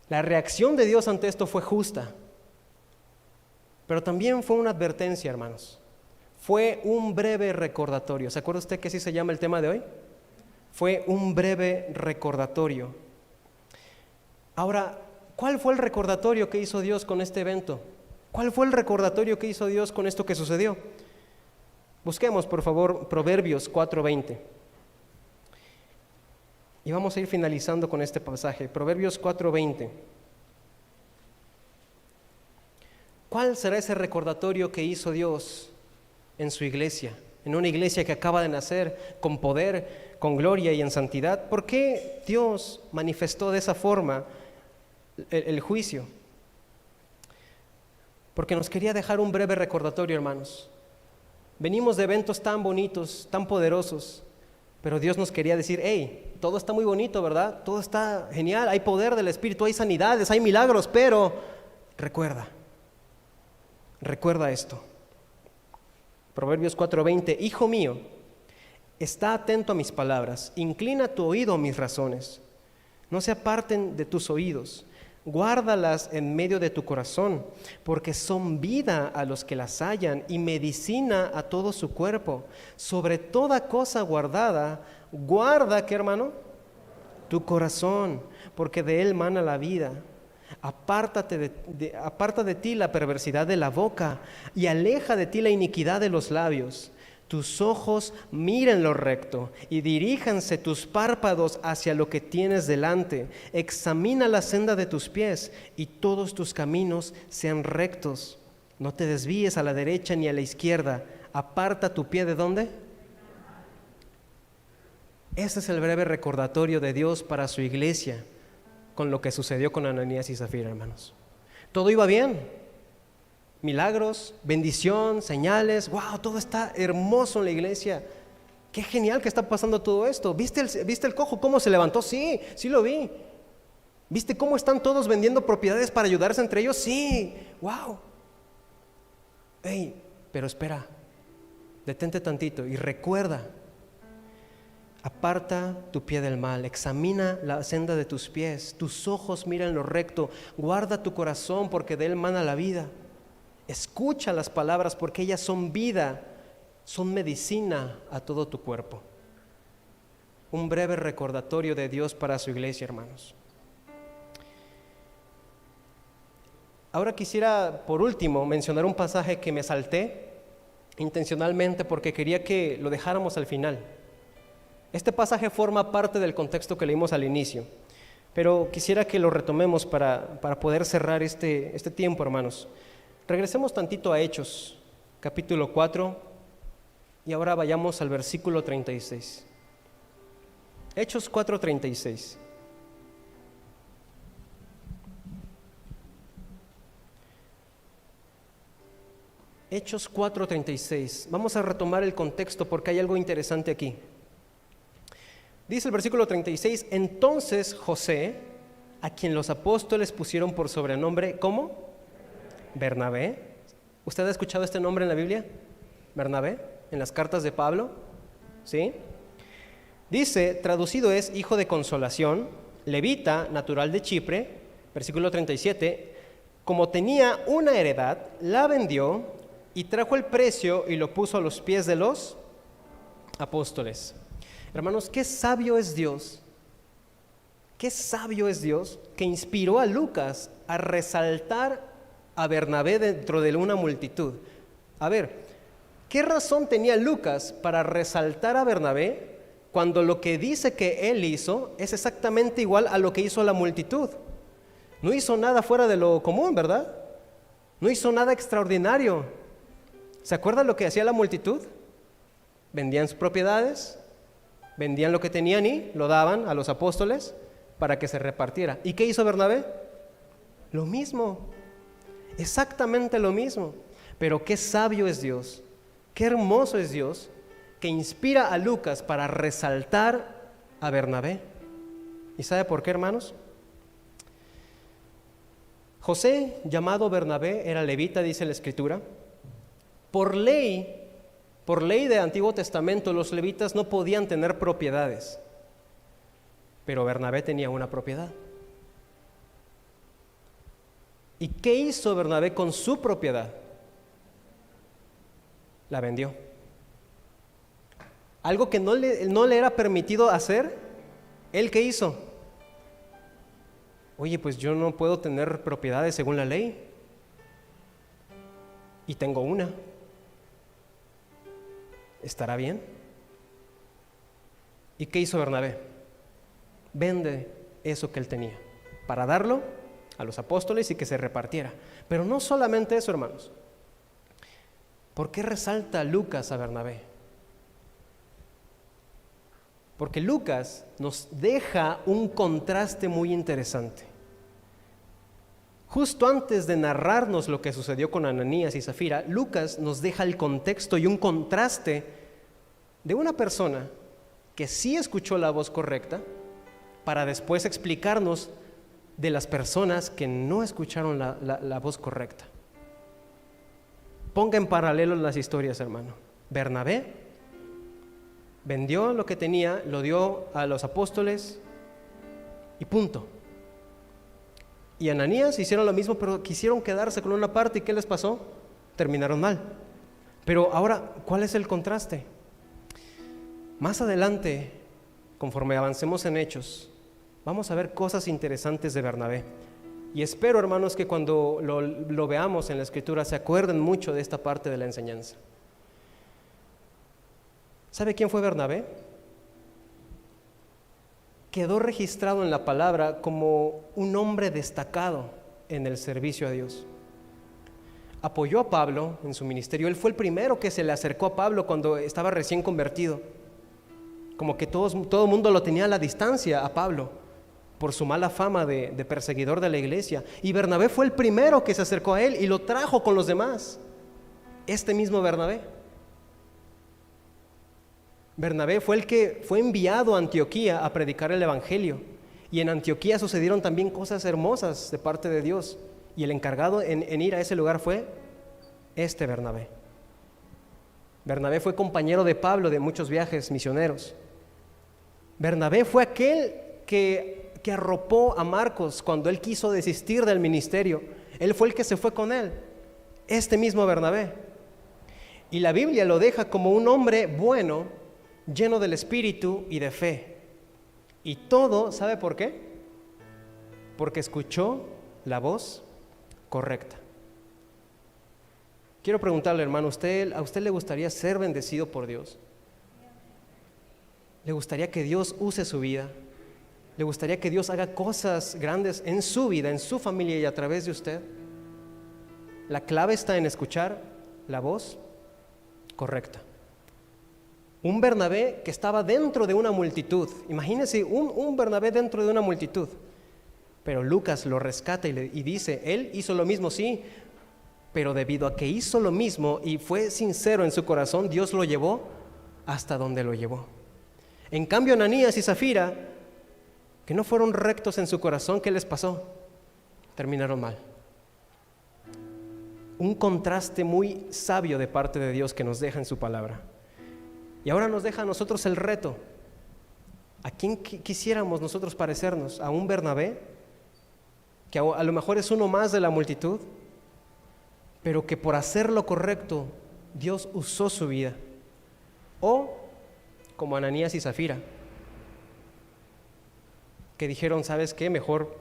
La reacción de Dios ante esto fue justa, pero también fue una advertencia, hermanos. Fue un breve recordatorio. ¿Se acuerda usted que así se llama el tema de hoy? Fue un breve recordatorio. Ahora, ¿cuál fue el recordatorio que hizo Dios con este evento? ¿Cuál fue el recordatorio que hizo Dios con esto que sucedió? Busquemos, por favor, Proverbios 4:20. Y vamos a ir finalizando con este pasaje. Proverbios 4:20. ¿Cuál será ese recordatorio que hizo Dios en su iglesia, en una iglesia que acaba de nacer con poder, con gloria y en santidad? ¿Por qué Dios manifestó de esa forma el juicio? Porque nos quería dejar un breve recordatorio, hermanos. Venimos de eventos tan bonitos, tan poderosos, pero Dios nos quería decir, hey, todo está muy bonito, ¿verdad? Todo está genial, hay poder del Espíritu, hay sanidades, hay milagros, pero recuerda esto. Proverbios 4:20, hijo mío, está atento a mis palabras, inclina tu oído a mis razones, no se aparten de tus oídos, guárdalas en medio de tu corazón, porque son vida a los que las hallan y medicina a todo su cuerpo. Sobre toda cosa guardada, guarda, ¿qué, hermano? Tu corazón, porque de él mana la vida. Aparta de ti la perversidad de la boca y aleja de ti la iniquidad de los labios. Tus ojos miren lo recto y diríjanse tus párpados hacia lo que tienes delante. Examina la senda de tus pies y todos tus caminos sean rectos. No te desvíes a la derecha ni a la izquierda. Aparta tu pie, ¿de dónde? Ese es el breve recordatorio de Dios para su iglesia con lo que sucedió con Ananías y Zafira, hermanos. Todo iba bien. Milagros, bendición, señales, wow, todo está hermoso en la iglesia. Qué genial que está pasando todo esto. ¿Viste el cojo cómo se levantó? Sí lo vi. ¿Viste cómo están todos vendiendo propiedades para ayudarse entre ellos? Sí, wow. Hey, pero espera, detente tantito y recuerda, Aparta tu pie del mal, examina la senda de tus pies, tus ojos miran lo recto, guarda tu corazón porque de él mana la vida. Escucha las palabras porque ellas son vida, son medicina a todo tu cuerpo. Un breve recordatorio de Dios para su iglesia, hermanos. Ahora quisiera, por último, mencionar un pasaje que me salté intencionalmente porque quería que lo dejáramos al final. Este pasaje forma parte del contexto que leímos al inicio, pero quisiera que lo retomemos para poder cerrar este tiempo, hermanos. Regresemos tantito a Hechos, capítulo 4, y ahora vayamos al versículo 36. Hechos 4:36. Hechos 4:36. Vamos a retomar el contexto porque hay algo interesante aquí. Dice el versículo 36, entonces José, a quien los apóstoles pusieron por sobrenombre, ¿cómo? Bernabé. ¿Usted ha escuchado este nombre en la Biblia? Bernabé, en las cartas de Pablo, ¿sí? Dice, traducido es hijo de consolación, levita, natural de Chipre, versículo 37, como tenía una heredad, la vendió y trajo el precio y lo puso a los pies de los apóstoles. Hermanos, qué sabio es Dios, qué sabio es Dios que inspiró a Lucas a resaltar a Bernabé dentro de una multitud. A ver, ¿qué razón tenía Lucas para resaltar a Bernabé cuando lo que dice que él hizo es exactamente igual a lo que hizo la multitud? No hizo nada fuera de lo común, ¿verdad? No hizo nada extraordinario. ¿Se acuerdan lo que hacía la multitud? Vendían sus propiedades, vendían lo que tenían y lo daban a los apóstoles para que se repartiera. ¿Y qué hizo Bernabé? Lo mismo, exactamente lo mismo. Pero qué sabio es Dios, qué hermoso es Dios, que inspira a Lucas para resaltar a Bernabé. ¿Y sabe por qué, hermanos? José, llamado Bernabé, era levita, dice la Escritura. Por ley de Antiguo Testamento, los levitas no podían tener propiedades, pero Bernabé tenía una propiedad. ¿Y qué hizo Bernabé con su propiedad? La vendió. Algo que no le era permitido hacer, ¿él qué hizo? Oye, pues yo no puedo tener propiedades según la ley, y tengo una. ¿Estará bien? ¿Y qué hizo Bernabé? Vende eso que él tenía para darlo a los apóstoles y que se repartiera. Pero no solamente eso, hermanos. ¿Por qué resalta Lucas a Bernabé? Porque Lucas nos deja un contraste muy interesante. Justo antes de narrarnos lo que sucedió con Ananías y Zafira, Lucas nos deja el contexto y un contraste de una persona que sí escuchó la voz correcta para después explicarnos de las personas que no escucharon la voz correcta. Ponga en paralelo las historias, hermano. Bernabé vendió lo que tenía, lo dio a los apóstoles y punto. Y Ananías hicieron lo mismo, pero quisieron quedarse con una parte. ¿Y qué les pasó? Terminaron mal. Pero ahora, ¿cuál es el contraste? Más adelante, conforme avancemos en Hechos, vamos a ver cosas interesantes de Bernabé. Y espero, hermanos, que cuando lo veamos en la Escritura se acuerden mucho de esta parte de la enseñanza. ¿Sabe quién fue Bernabé? Quedó registrado en la palabra como un hombre destacado en el servicio a Dios. Apoyó a Pablo en su ministerio. Él fue el primero que se le acercó a Pablo cuando estaba recién convertido. Como que todo el mundo lo tenía a la distancia a Pablo por su mala fama de perseguidor de la iglesia. Y Bernabé fue el primero que se acercó a él y lo trajo con los demás. Este mismo Bernabé fue el que fue enviado a Antioquía a predicar el evangelio, y en Antioquía sucedieron también cosas hermosas de parte de Dios, y el encargado en ir a ese lugar fue este Bernabé. Bernabé fue compañero de Pablo de muchos viajes misioneros, Bernabé fue aquel que arropó a Marcos cuando él quiso desistir del ministerio. Él fue el que se fue con él, este mismo Bernabé. Y la Biblia lo deja como un hombre bueno, lleno del Espíritu y de fe. Y todo, ¿sabe por qué? Porque escuchó la voz correcta. Quiero preguntarle, hermano, ¿a usted le gustaría ser bendecido por Dios? ¿Le gustaría que Dios use su vida? ¿Le gustaría que Dios haga cosas grandes en su vida, en su familia y a través de usted? La clave está en escuchar la voz correcta. Un Bernabé que estaba dentro de una multitud. Imagínense un Bernabé dentro de una multitud. Pero Lucas lo rescata y dice, él hizo lo mismo, sí, pero debido a que hizo lo mismo y fue sincero en su corazón, Dios lo llevó hasta donde lo llevó. En cambio, Ananías y Zafira, que no fueron rectos en su corazón, ¿qué les pasó? Terminaron mal. Un contraste muy sabio de parte de Dios que nos deja en su palabra. Y ahora nos deja a nosotros el reto. ¿A quién quisiéramos nosotros parecernos? ¿A un Bernabé? Que a lo mejor es uno más de la multitud, pero que por hacer lo correcto, Dios usó su vida. O como Ananías y Zafira, que dijeron, ¿sabes qué? Mejor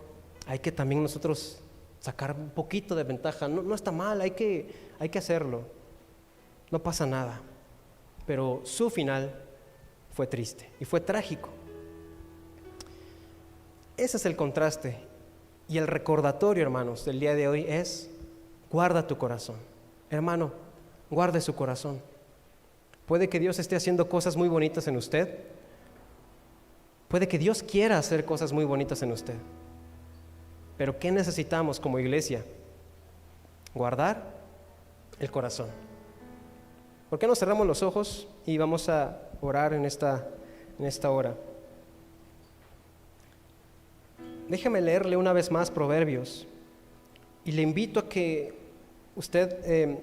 hay que también nosotros sacar un poquito de ventaja. No está mal, hay que hacerlo. No pasa nada. Pero su final fue triste y fue trágico. Ese es el contraste. Y el recordatorio, hermanos, del día de hoy es: guarda tu corazón. Hermano, guarde su corazón. Puede que Dios esté haciendo cosas muy bonitas en usted. Puede que Dios quiera hacer cosas muy bonitas en usted. Pero ¿qué necesitamos como iglesia? Guardar el corazón. ¿Por qué no cerramos los ojos y vamos a orar en esta hora? Déjeme leerle una vez más Proverbios y le invito a que usted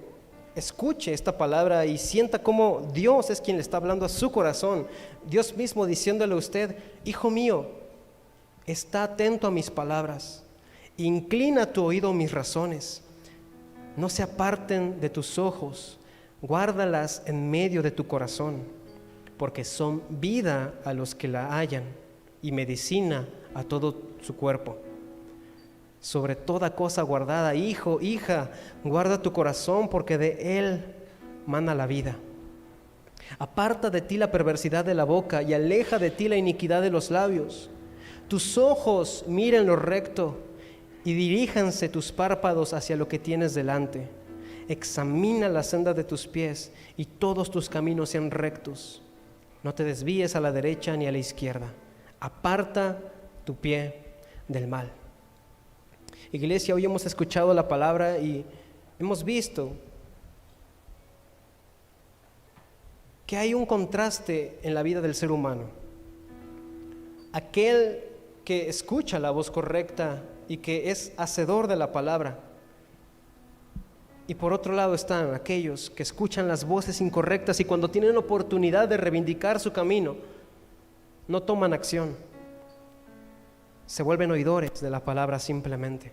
escuche esta palabra y sienta cómo Dios es quien le está hablando a su corazón. Dios mismo diciéndole a usted: hijo mío, está atento a mis palabras, inclina tu oído a mis razones, no se aparten de tus ojos, guárdalas en medio de tu corazón, porque son vida a los que la hallan y medicina a todo su cuerpo. Sobre toda cosa guardada, hijo, hija, guarda tu corazón, porque de él mana la vida. Aparta de ti la perversidad de la boca y aleja de ti la iniquidad de los labios. Tus ojos miren lo recto y diríjanse tus párpados hacia lo que tienes delante. Examina la senda de tus pies y todos tus caminos sean rectos. No te desvíes a la derecha ni a la izquierda. Aparta tu pie del mal. Iglesia, hoy hemos escuchado la palabra y hemos visto que hay un contraste en la vida del ser humano. Aquel que escucha la voz correcta y que es hacedor de la palabra. Y por otro lado están aquellos que escuchan las voces incorrectas y cuando tienen la oportunidad de reivindicar su camino, no toman acción. Se vuelven oidores de la palabra simplemente.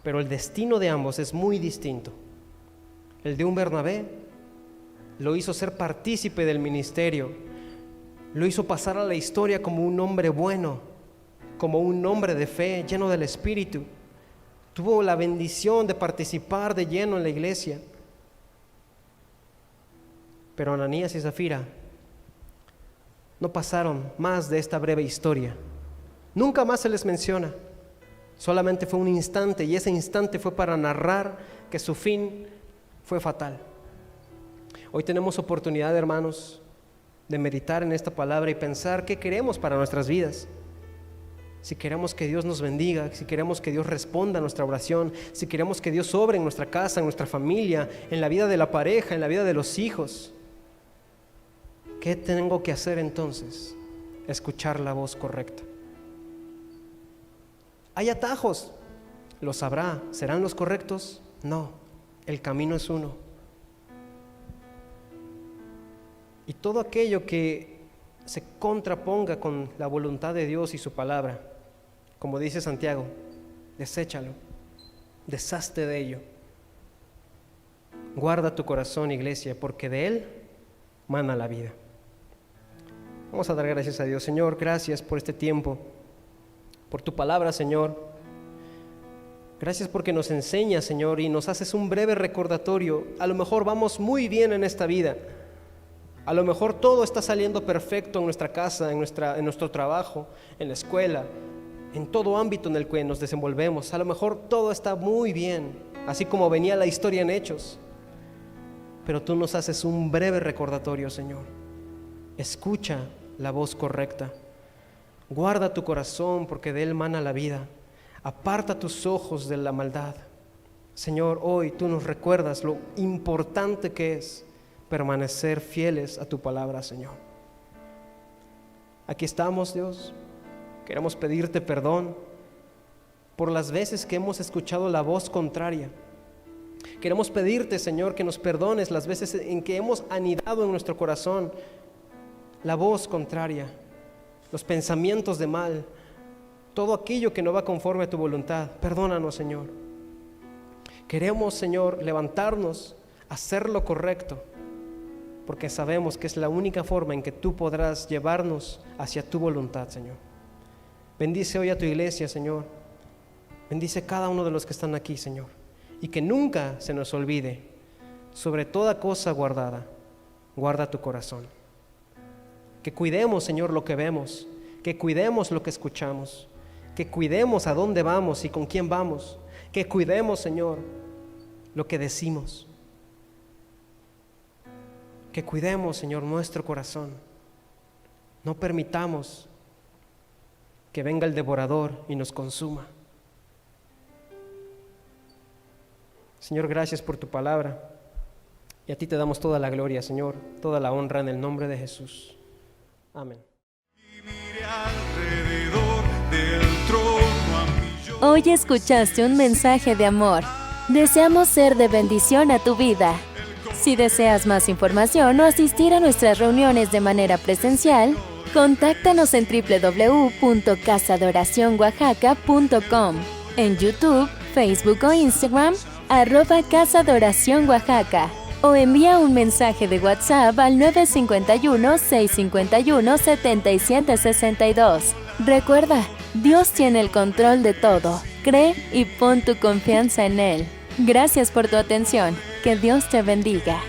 Pero el destino de ambos es muy distinto. El de un Bernabé lo hizo ser partícipe del ministerio, lo hizo pasar a la historia como un hombre bueno, como un hombre de fe, lleno del Espíritu. Tuvo la bendición de participar de lleno en la iglesia. Pero Ananías y Zafira no pasaron más de esta breve historia. Nunca más se les menciona. Solamente fue un instante, y ese instante fue para narrar que su fin fue fatal. Hoy tenemos oportunidad, hermanos, de meditar en esta palabra y pensar qué queremos para nuestras vidas. Si queremos que Dios nos bendiga, si queremos que Dios responda a nuestra oración, si queremos que Dios obre en nuestra casa, en nuestra familia, en la vida de la pareja, en la vida de los hijos, ¿qué tengo que hacer entonces? Escuchar la voz correcta. Hay atajos, los habrá. ¿Serán los correctos? No, el camino es uno. Y todo aquello que se contraponga con la voluntad de Dios y su palabra. Como dice Santiago, deséchalo, deshazte de ello. Guarda tu corazón, iglesia, porque de él mana la vida. Vamos a dar gracias a Dios. Señor, gracias por este tiempo, por tu palabra, Señor. Gracias porque nos enseñas, Señor, y nos haces un breve recordatorio. A lo mejor vamos muy bien en esta vida. A lo mejor todo está saliendo perfecto en nuestra casa, en nuestro trabajo, en la escuela, en todo ámbito en el que nos desenvolvemos. A lo mejor todo está muy bien, así como venía la historia en Hechos. Pero tú nos haces un breve recordatorio, Señor. Escucha la voz correcta. Guarda tu corazón, porque de él mana la vida. Aparta tus ojos de la maldad. Señor, hoy tú nos recuerdas lo importante que es permanecer fieles a tu palabra, Señor. Aquí estamos, Dios. Queremos pedirte perdón por las veces que hemos escuchado la voz contraria. Queremos pedirte, Señor, que nos perdones las veces en que hemos anidado en nuestro corazón la voz contraria, los pensamientos de mal, todo aquello que no va conforme a tu voluntad. Perdónanos, Señor. Queremos, Señor, levantarnos, hacer lo correcto, porque sabemos que es la única forma en que tú podrás llevarnos hacia tu voluntad, Señor. Bendice hoy a tu iglesia, Señor. Bendice cada uno de los que están aquí, Señor. Y que nunca se nos olvide, sobre toda cosa guardada, guarda tu corazón. Que cuidemos, Señor, lo que vemos, que cuidemos lo que escuchamos, que cuidemos a dónde vamos y con quién vamos, que cuidemos, Señor, lo que decimos. Que cuidemos, Señor, nuestro corazón. No permitamos que venga el devorador y nos consuma. Señor, gracias por tu palabra. Y a ti te damos toda la gloria, Señor, toda la honra en el nombre de Jesús. Amén. Hoy escuchaste un mensaje de amor. Deseamos ser de bendición a tu vida. Si deseas más información o asistir a nuestras reuniones de manera presencial, contáctanos en www.casadoracionoaxaca.com, en YouTube, Facebook o Instagram, @Casa de Oración Oaxaca, o envía un mensaje de WhatsApp al 951-651-7762. Recuerda, Dios tiene el control de todo. Cree y pon tu confianza en Él. Gracias por tu atención. Que Dios te bendiga.